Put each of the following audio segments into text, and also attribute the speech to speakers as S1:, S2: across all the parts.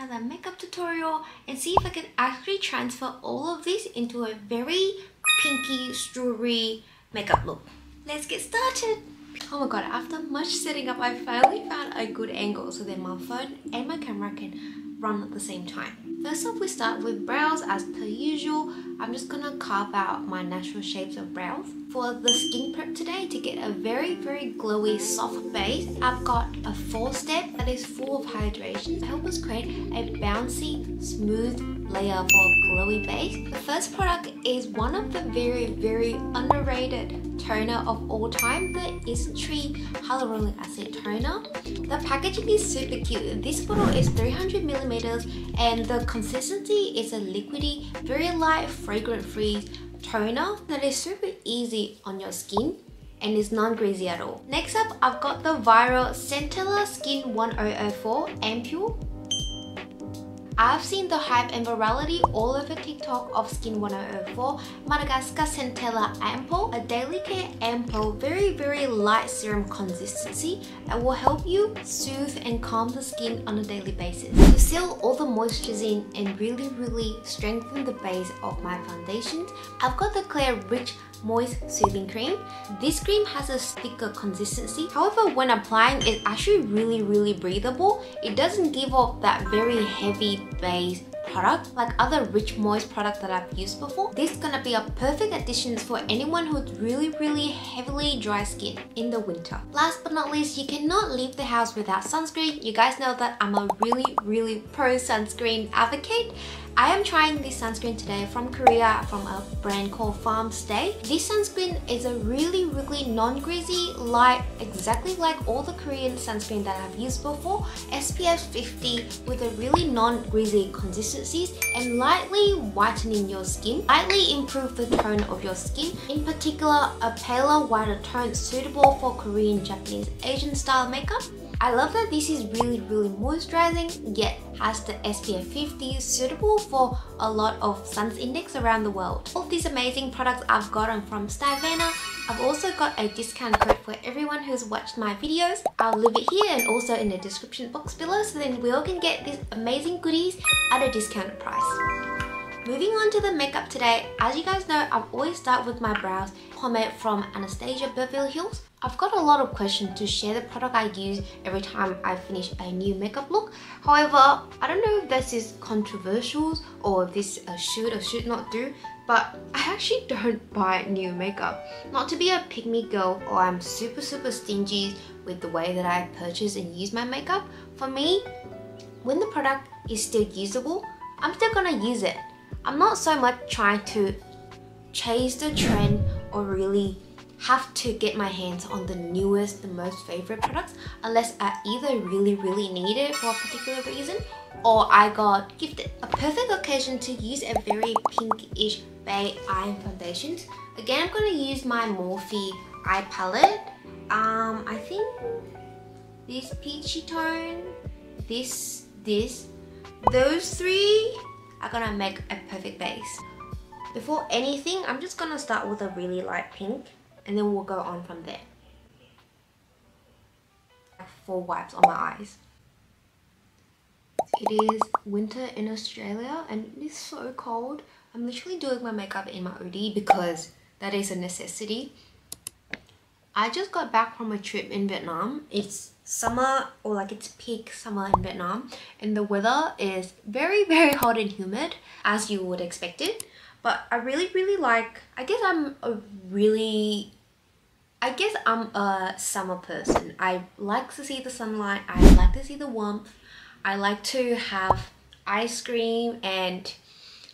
S1: another makeup tutorial and see if I can actually transfer all of this into a very pinky strawberry makeup look. Let's get started! Oh my god, after much setting up, I finally found a good angle so that my phone and my camera can run at the same time. First off, we start with brows as per usual. I'm just gonna carve out my natural shapes of brows. For the skin prep today, to get a very glowy soft base, I've got a 4-step that is full of hydration to help us create a bouncy, smooth layer for a glowy base. The first product is one of the very underrated toner of all time, the Isntree Hyaluronic Acid Toner. The packaging is super cute. This bottle is 300ml and the consistency is a liquidy, very light, fragrance-free toner that is super easy on your skin and is non-greasy at all. Next up, I've got the viral Centella Skin 1004 Ampule. I've seen the hype and virality all over TikTok of Skin 1004 Madagascar Centella Ampoule, a daily care ampoule, very light serum consistency that will help you soothe and calm the skin on a daily basis. To seal all the moistures in and really strengthen the base of my foundations, I've got the Clear Rich Moist Soothing Cream. This cream has a thicker consistency. However, when applying, it's actually really breathable. It doesn't give off that very heavy base product like other rich moist products that I've used before. This is gonna be a perfect addition for anyone who's really heavily dry skin in the winter. Last but not least, you cannot leave the house without sunscreen. You guys know that I'm a really pro sunscreen advocate. I am trying this sunscreen today from Korea from a brand called Farm Stay. This sunscreen is a really non-greasy, light, exactly like all the Korean sunscreen that I've used before. SPF 50 with a really non-greasy consistencies and lightly whitening your skin. Lightly improve the tone of your skin. In particular, a paler, whiter tone suitable for Korean, Japanese, Asian style makeup. I love that this is really moisturizing yet has the SPF 50 suitable for a lot of sun's index around the world. All these amazing products I've gotten from Styvana. I've also got a discount code for everyone who's watched my videos. I'll leave it here and also in the description box below so then we all can get these amazing goodies at a discounted price. Moving on to the makeup today, as you guys know, I always start with my brows pomade from Anastasia Beverly Hills. I've got a lot of questions to share the product I use every time I finish a new makeup look. However, I don't know if this is controversial or if this should or should not do, but I actually don't buy new makeup. Not to be a pick me girl or I'm super stingy with the way that I purchase and use my makeup. For me, when the product is still usable, I'm still gonna use it. I'm not so much trying to chase the trend or really have to get my hands on the newest, the most favorite products unless I either really need it for a particular reason or I got gifted. A perfect occasion to use a very pinkish beige eye foundation. Again, I'm going to use my Morphe eye palette. I think this peachy tone, those three are gonna make a perfect base. Before anything, I'm just gonna start with a really light pink and then we'll go on from there. 4 wipes on my eyes. It is winter in Australia and it is so cold. I'm literally doing my makeup in my hoodie because that is a necessity. I just got back from a trip in Vietnam. It's summer, or like it's peak summer in Vietnam, and the weather is very hot and humid as you would expect it. But I really like, I guess I'm a summer person. I like to see the sunlight, I like to see the warmth, I like to have ice cream, and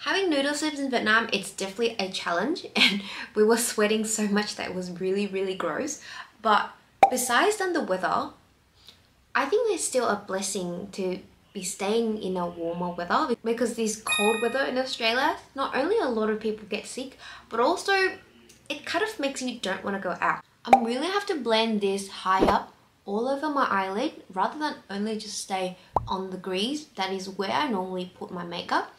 S1: having noodle soups in Vietnam, it's definitely a challenge and we were sweating so much that it was really gross. But besides than the weather, I think it's still a blessing to be staying in a warmer weather because this cold weather in Australia, not only a lot of people get sick, but also it kind of makes you don't want to go out. I really have to blend this high up all over my eyelid rather than only just stay on the crease. That is where I normally put my makeup.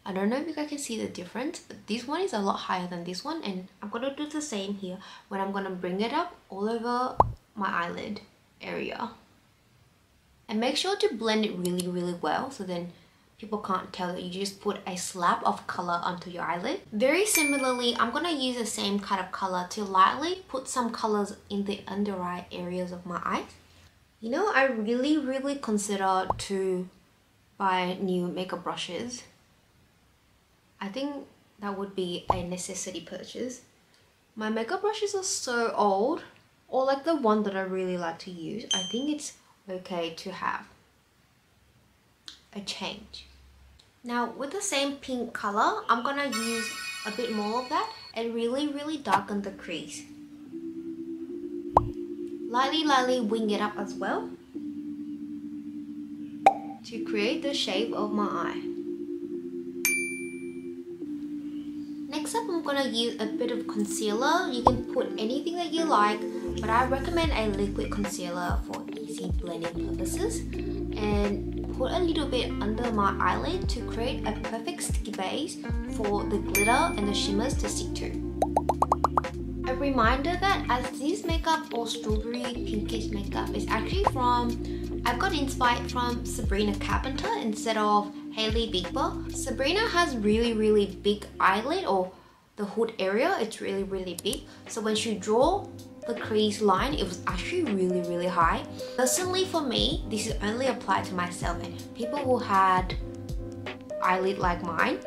S1: I don't know if you guys can see the difference, but this one is a lot higher than this one, and I'm gonna do the same here when I'm gonna bring it up all over my eyelid area. And make sure to blend it really well so then people can't tell that you just put a slab of color onto your eyelid. Very similarly, I'm gonna use the same kind of color to lightly put some colors in the under eye areas of my eyes. You know, I really consider to buy new makeup brushes. I think that would be a necessity purchase. My makeup brushes are so old, or like the one that I really like to use. I think it's okay to have a change. Now with the same pink color, I'm gonna use a bit more of that and really darken the crease. Lightly wing it up as well to create the shape of my eye. Next up, I'm gonna use a bit of concealer. You can put anything that you like, but I recommend a liquid concealer for easy blending purposes. And put a little bit under my eyelid to create a perfect sticky base for the glitter and the shimmers to stick to. A reminder that as this makeup or strawberry pinkish makeup is actually I got inspired from Sabrina Carpenter instead of Hailey Bieber. Sabrina has really big eyelid, or the hood area, it's really big. So when she draw the crease line, it was actually really high. Personally for me, this is only applied to myself, and people who had eyelid like mine,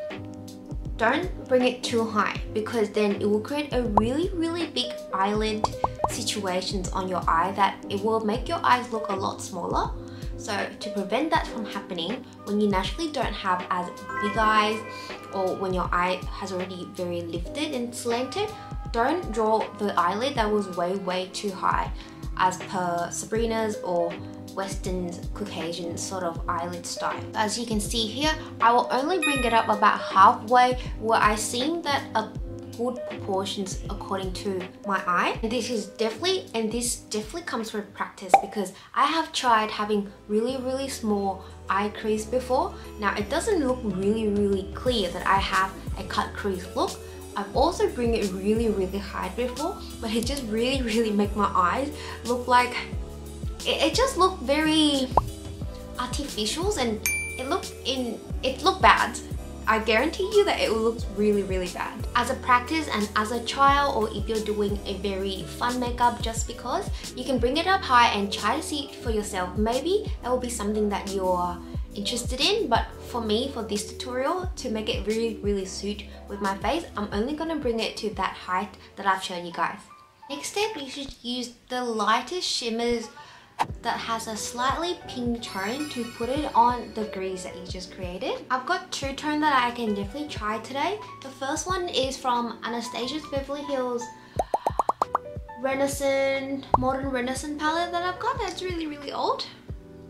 S1: don't bring it too high because then it will create a really big eyelid situations on your eye that it will make your eyes look a lot smaller. So to prevent that from happening, when you naturally don't have as big eyes, or when your eye has already very lifted and slanted, don't draw the eyelid that was way too high as per Sabrina's or Western's Caucasian sort of eyelid style. As you can see here, I will only bring it up about halfway where I seem that a good proportions according to my eye. And this definitely comes with practice, because I have tried having really small eye crease before. Now it doesn't look really clear that I have a cut crease look. I've also bring it really high before, but it just really make my eyes look like it just looked very artificial, and it looked bad. I guarantee you that it will look really bad. As a practice and as a trial, or if you're doing a very fun makeup just because, you can bring it up high and try to see it for yourself. Maybe that will be something that you're interested in, but for me, for this tutorial, to make it really suit with my face, I'm only gonna bring it to that height that I've shown you guys. Next step, you should use the lightest shimmers that has a slightly pink tone to put it on the grease that you just created. I've got two tones that I can definitely try today. The first one is from Anastasia's Beverly Hills Modern Renaissance palette that I've got that's really old.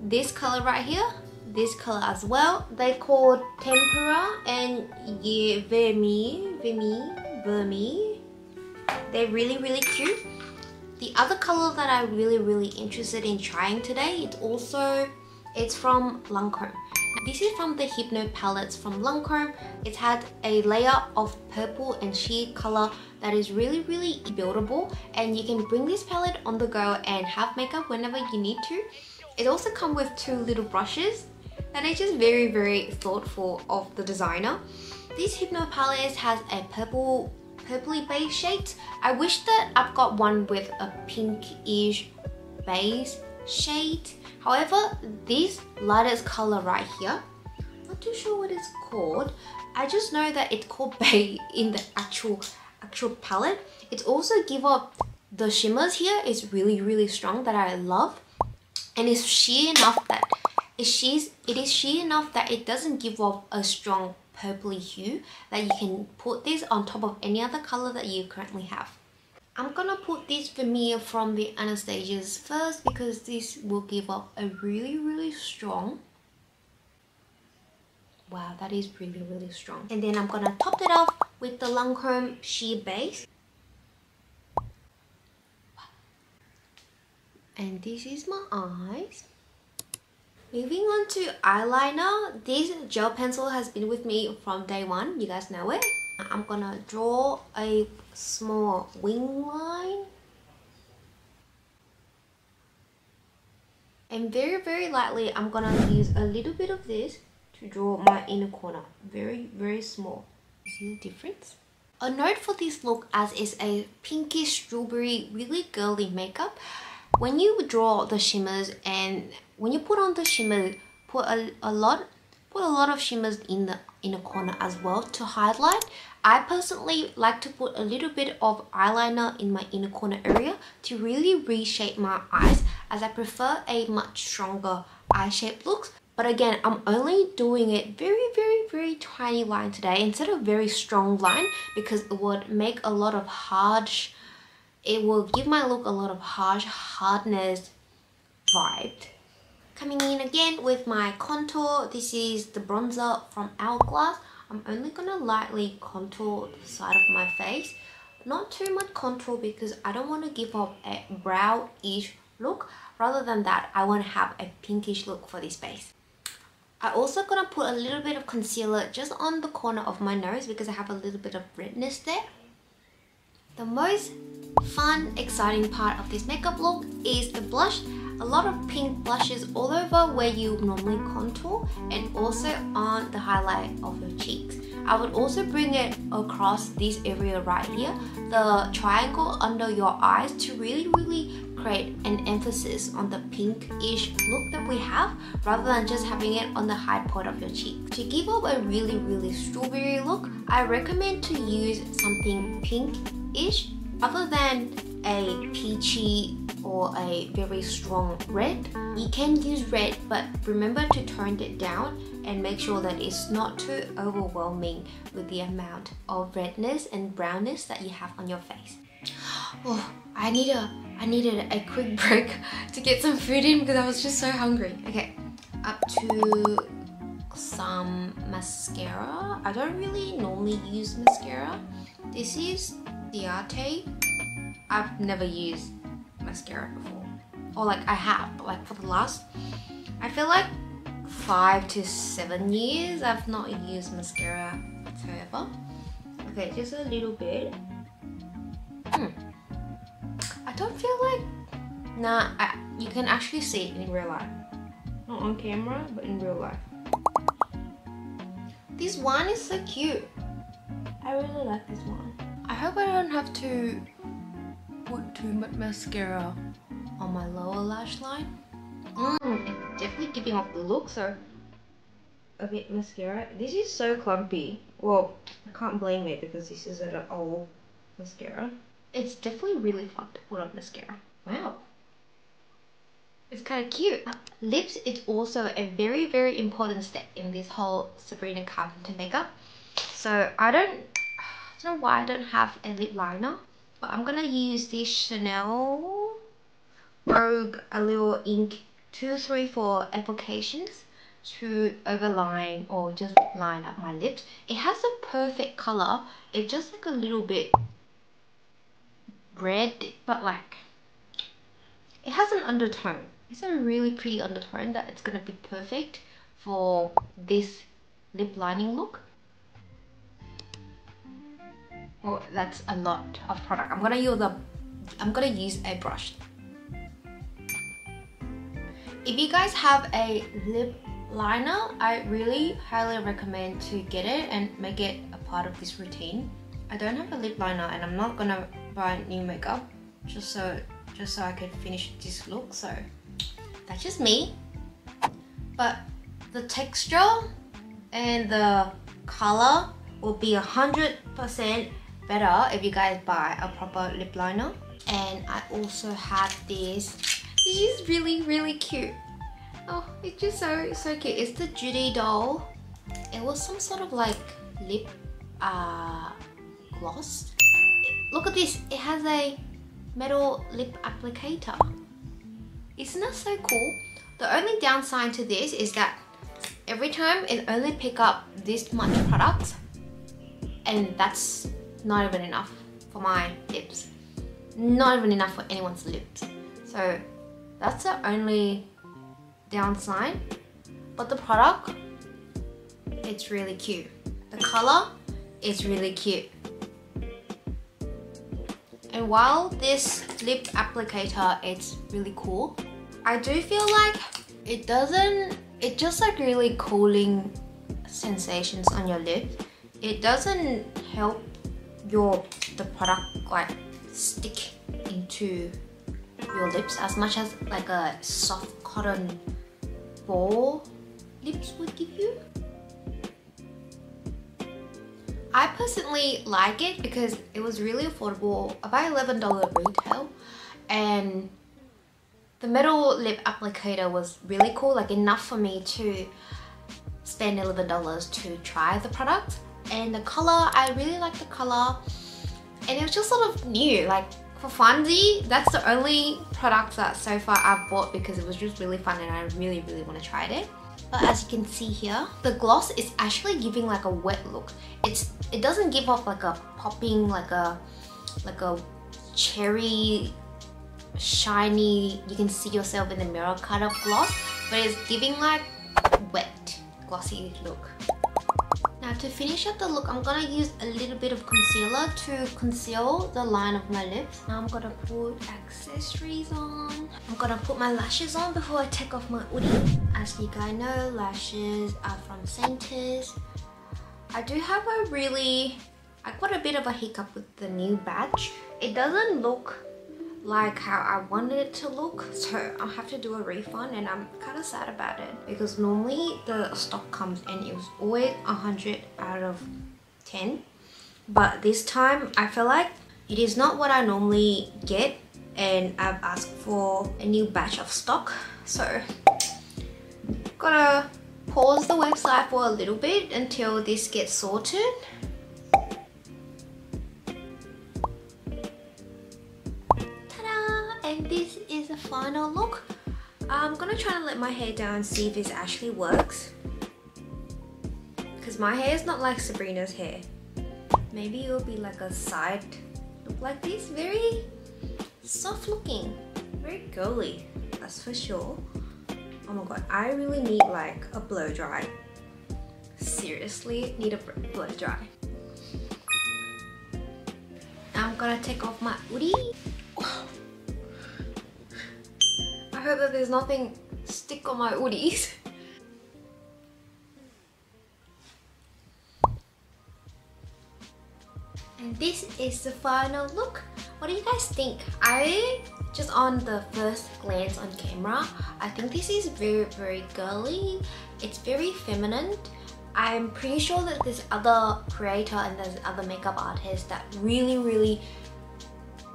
S1: This color right here, this color as well. They called Tempera and Vermi. They're really cute. The other color that I'm really interested in trying today, it's from Lancome. This is from the Hypno palettes from Lancome. It had a layer of purple and sheer color that is really buildable, and you can bring this palette on the go and have makeup whenever you need to. It also comes with two little brushes that are just very thoughtful of the designer. This Hypno palette has a purpley beige shades. I wish that I've got one with a pinkish beige shade. However, this lightest color right here, not too sure what it's called. I just know that it's called beige in the actual palette. It also give up the shimmers here is really strong that I love, and it's sheer enough that it doesn't give off a strong purpley hue that you can put this on top of any other color that you currently have. I'm gonna put this Vermeer from the Anastasia's first because this will give off a really strong. Wow, that is really strong. And then I'm gonna top it off with the Lancome sheer base. And this is my eyes. Moving on to eyeliner, this gel pencil has been with me from day one, you guys know it. I'm gonna draw a small wing line. And very lightly, I'm gonna use a little bit of this to draw my inner corner. Very small. See the difference? A note for this look, as is a pinkish strawberry, really girly makeup. When you draw the shimmers and when you put on the shimmer, put a lot of shimmers in the inner corner as well to highlight. I personally like to put a little bit of eyeliner in my inner corner area to really reshape my eyes, as I prefer a much stronger eye shape look. But again, I'm only doing it very tiny line today instead of very strong line, because it would make a lot of it will give my look a lot of hardness vibe. Coming in again with my contour, this is the bronzer from Hourglass. I'm only gonna lightly contour the side of my face. Not too much contour because I don't want to give off a brow-ish look. Rather than that, I want to have a pinkish look for this face. I also gonna put a little bit of concealer just on the corner of my nose because I have a little bit of redness there. The most fun, exciting part of this makeup look is the blush. A lot of pink blushes all over where you normally contour and also on the highlight of your cheeks. I would also bring it across this area right here, the triangle under your eyes, to really create an emphasis on the pinkish look that we have, rather than just having it on the high part of your cheek. To give up a really strawberry look, I recommend to use something pink-ish other than a peachy or a very strong red. You can use red, but remember to tone it down and make sure that it's not too overwhelming with the amount of redness and brownness that you have on your face. Oh, I needed a quick break to get some food in because I was just so hungry. Okay, up to some mascara. I don't really normally use mascara. This is the Arte. I've never used mascara before, or like I have, but like for the last, I feel like 5 to 7 years I've not used mascara whatsoever. Okay, just a little bit. I don't feel like, nah, you can actually see it in real life, not on camera but in real life. This one is so cute. I really like this one. I hope I don't have to put too much mascara on my lower lash line. It's definitely giving off the look, so a bit mascara. This is so clumpy. Well, I can't blame it because this is an old mascara. It's definitely really fun to put on mascara. Wow. It's kind of cute. Lips is also a very important step in this whole Sabrina Carpenter makeup. So I don't know why I don't have a lip liner, but I'm gonna use this Chanel Rogue Allure Ink 234 applications to overline or just line up my lips. It has a perfect color. It's just like a little bit red, but like it has an undertone. It's a really pretty undertone that it's gonna be perfect for this lip lining look. Oh, that's a lot of product. I'm gonna use a brush. If you guys have a lip liner, I really highly recommend to get it and make it a part of this routine. I don't have a lip liner and I'm not gonna buy new makeup just so I could finish this look, so that's just me. But the texture and the color will be 100% better if you guys buy a proper lip liner. And I also have this. This is really cute. Oh, it's just so cute. It's the Judy doll. It was some sort of like lip gloss. Look at this. It has a metal lip applicator. Isn't that so cool? The only downside to this is that every time it only pick up this much product, and that's not even enough for my lips. Not even enough for anyone's lips. So that's the only downside. But the product, it's really cute. The color is really cute. And while this lip applicator, it's really cool, I do feel like it just like really cooling sensations on your lips. It doesn't help the product like stick into your lips as much as like a soft cotton ball lips would give you. I personally like it because it was really affordable, about $11 retail, and the metal lip applicator was really cool, like enough for me to spend $11 to try the product. And the color, I really like the color, and it was just sort of new, like for funsies. That's the only product that so far I've bought because it was just really fun and I really want to try it. But as you can see here, the gloss is actually giving like a wet look. It doesn't give off like a popping, like a cherry shiny, you can see yourself in the mirror kind of gloss, but it's giving like wet glossy look. Now to finish up the look, I'm gonna use a little bit of concealer to conceal the line of my lips. Now I'm gonna put accessories on. I'm gonna put my lashes on before I take off my hoodie. As you guys know, lashes are from Sainters. I do have I got a bit of a hiccup with the new batch. It doesn't look like how I wanted it to look, so I'll have to do a refund, and I'm kind of sad about it because normally the stock comes and it was always 100 out of 10, but this time I feel like it is not what I normally get, and I've asked for a new batch of stock, so gotta pause the website for a little bit until this gets sorted. And this is the final look. I'm gonna try to let my hair down and see if this actually works, because my hair is not like Sabrina's hair. Maybe it'll be like a side look like this, very soft looking, very girly, that's for sure. Oh my god, I really need like a blow dry. Seriously, need a blow dry. Now I'm gonna take off my hoodie. I hope that there's nothing stick on my hoodies. And this is the final look. What do you guys think? Just on the first glance on camera, I think this is very girly. It's very feminine. I'm pretty sure that there's other creator and there's other makeup artists that really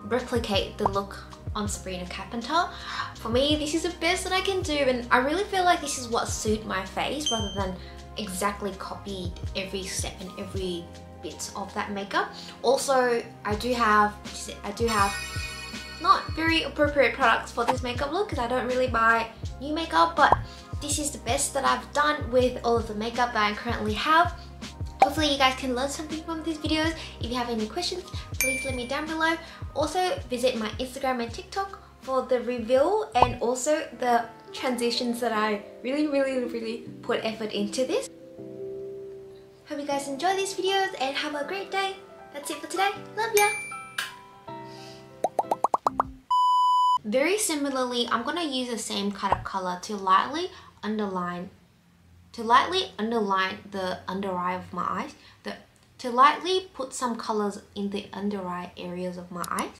S1: replicate the look on Sabrina Carpenter. For me, this is the best that I can do, and I really feel like this is what suits my face rather than exactly copied every step and every bit of that makeup. Also, I do have not very appropriate products for this makeup look because I don't really buy new makeup, but this is the best that I've done with all of the makeup that I currently have. Hopefully you guys can learn something from these videos. If you have any questions, please let me down below. Also visit my Instagram and TikTok for the reveal and also the transitions that I really put effort into this. Hope you guys enjoy these videos and have a great day. That's it for today. Love ya! Very similarly, I'm gonna use the same kind of color to lightly underline the under eye of my eyes, to lightly put some colors in the under eye areas of my eyes.